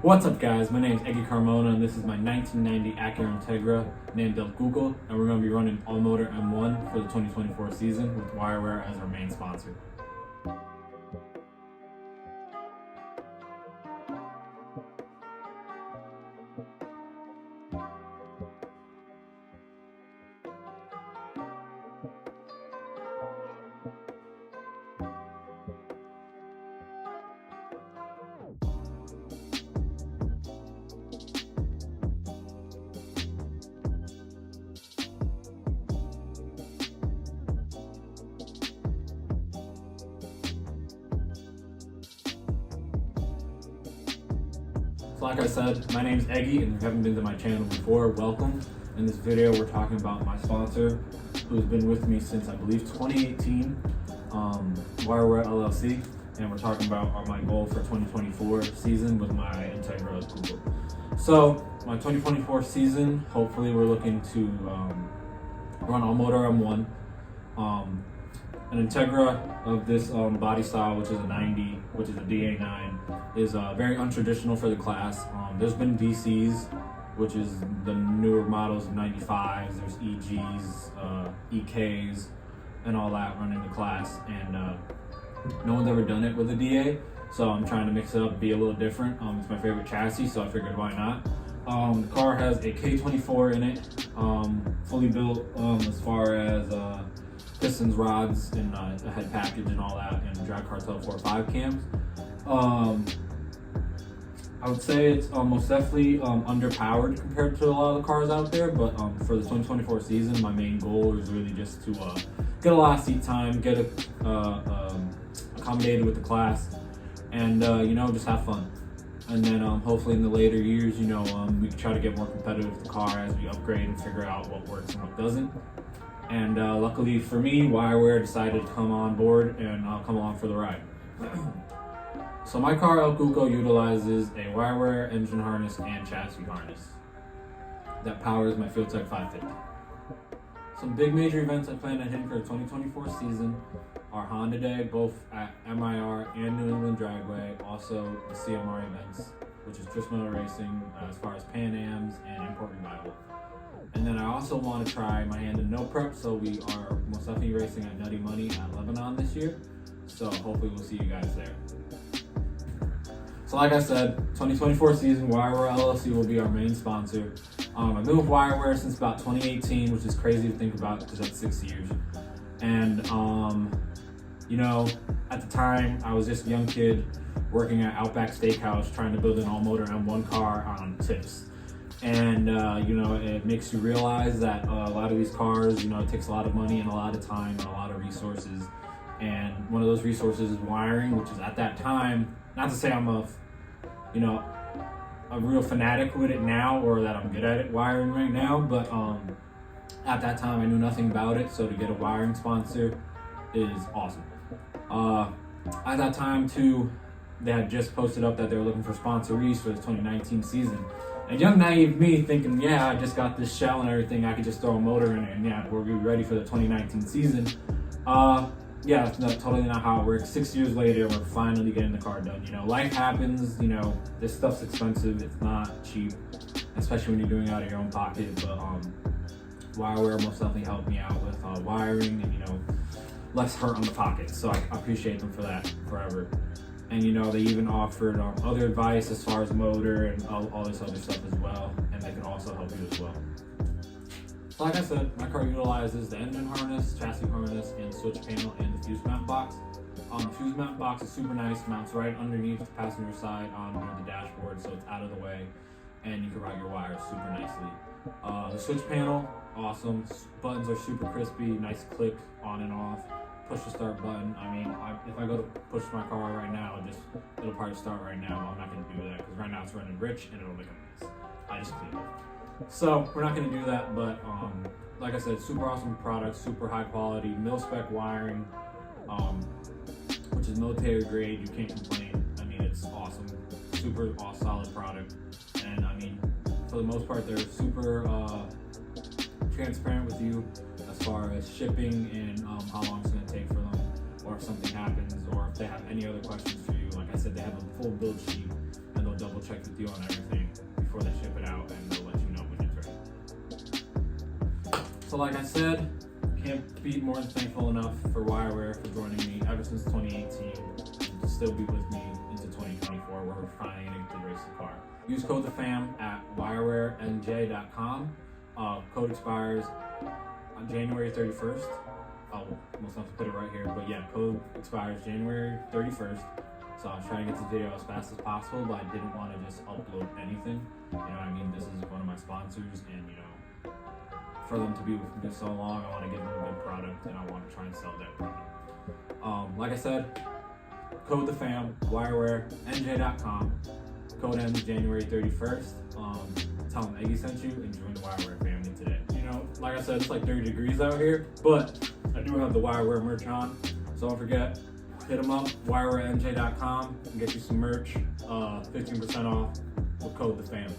What's up guys, my name is Eggie and this is my 1990 Acura Integra named El Cuco, and we're going to be running all-motor M1 for the 2024 season with Wireware as our main sponsor. So like I said, my name is Eggie, and if you haven't been to my channel before, welcome. In this video, we're talking about my sponsor, who's been with me since I believe 2018, Wireware LLC, and we're talking about my goal for 2024 season with my Integra Cupo. So my 2024 season, hopefully we're looking to run all-motor M1. An Integra of this body style, which is a 90, which is a DA9, is very untraditional for the class. There's been DCs, which is the newer models of 95s, there's EGs, EKs, and all that running the class, and no one's ever done it with a DA, so I'm trying to mix it up, be a little different. It's my favorite chassis, so I figured why not. The car has a K24 in it, fully built as far as pistons, rods, and a head package and all that, and drag cartel 4.5 cams. I would say it's most definitely underpowered compared to a lot of the cars out there, but for the 2024 season, my main goal is really just to get a lot of seat time, get accommodated with the class, and just have fun. And then hopefully in the later years, we can try to get more competitive with the car as we upgrade and figure out what works and what doesn't. And luckily for me, Wireware decided to come on board, and I'll come along for the ride. So my car, El Cuco, utilizes a Wireware engine harness and chassis harness that powers my FieldTech 550. Some big major events I plan on hitting for the 2024 season are Honda Day, both at MIR and New England Dragway, also the CMR events, which is Twist Motor Racing, as far as Pan Ams and Import Revival. And then I also want to try my hand in no prep, so we are most definitely racing at Nutty Money at Lebanon this year. So hopefully we'll see you guys there. So like I said, 2024 season, Wireware LLC will be our main sponsor. I've been with Wireware since about 2018, which is crazy to think about because that's 6 years. And at the time, I was just a young kid working at Outback Steakhouse trying to build an all-motor M1 car on tips. And it makes you realize that a lot of these cars, it takes a lot of money and a lot of time and a lot of resources. And one of those resources is wiring, which is at that time, not to say I'm a real fanatic with it now or that I'm good at it wiring right now, but at that time I knew nothing about it, so to get a wiring sponsor is awesome. At that time too, they had just posted up that they were looking for sponsorees for the 2019 season. And young naive me thinking, yeah, I just got this shell and everything, I could just throw a motor in it and yeah, we'll be ready for the 2019 season. Yeah, that's totally not how it works. 6 years later, we're finally getting the car done. Life happens, this stuff's expensive, it's not cheap, especially when you're doing it out of your own pocket, but Wireware most definitely helped me out with wiring and, less hurt on the pocket, so I appreciate them for that forever. And they even offered other advice as far as motor and all this other stuff as well, and they can also help you as well. So like I said, my car utilizes the engine harness, chassis harness, and switch panel and the fuse mount box. The fuse mount box is super nice, mounts right underneath the passenger side on the dashboard, so it's out of the way, and you can route your wires super nicely. The switch panel, awesome. Buttons are super crispy, nice click on and off. Push the start button. I mean, if I go to push my car right now, it'll probably start right now. But I'm not going to do that because right now it's running rich and it'll make a mess. I just cleaned it. So we're not going to do that. But like I said, super awesome product, super high quality, mil-spec wiring, which is military grade. You can't complain. I mean, it's awesome, super solid product. And I mean, for the most part, they're super transparent with you as far as shipping and how long it's going to take for them, or if something happens, or if they have any other questions for you. Like I said, they have a full build sheet, and they'll they'll double check with you on everything before they ship it out, and they'll let you know when it's ready. So like I said, can't be more than thankful enough for Wireware for joining me ever since 2018 and to still be with me into 2024 where we're finally going to race the car. Use code THEFAM at WirewhereNJ.com. Code expires on January 31st. I'll most have to put it right here, but yeah, code expires January 31st. So I was trying to get this video as fast as possible, but I didn't want to just upload anything. You know what I mean? This is one of my sponsors, and you know, for them to be with me so long, I want to give them a good product, and I want to try and sell their product. Like I said, code THEFAM, WirewhereNJ.com. Code ends January 31st. Tell them Eggie sent you and join the Wireware family today. You know, like I said, it's like 30 degrees out here, but I do have the Wireware merch on, so don't forget, hit them up, WirewhereNJ.com, and get you some merch, 15% off with code THEFAM.